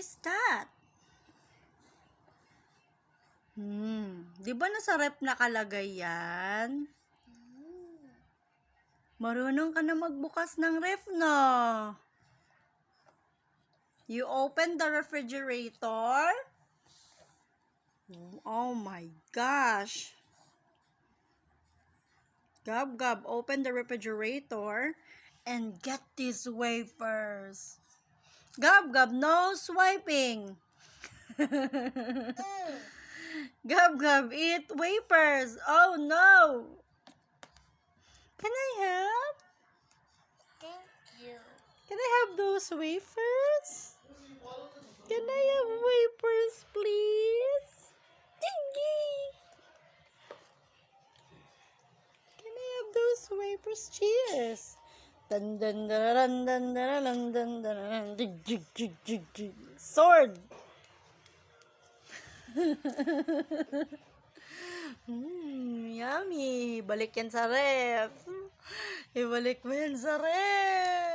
is that? Di ba nasa ref nakalagay yan? Marunong ka na magbukas ng ref, no? You open the refrigerator? Oh my gosh. Gab, open the refrigerator and get these wafers. Gab, no swiping. Gab, eat wafers. Oh no. Can I have? Thank you. Can I have those wafers? Can I have wafers, please? Dingy. Can I have those wafers? Cheers. Dun dun dun dun dun dun dun dun. Sword. Yummy. Balik yan sa ref. Ibalik mo yan sa ref.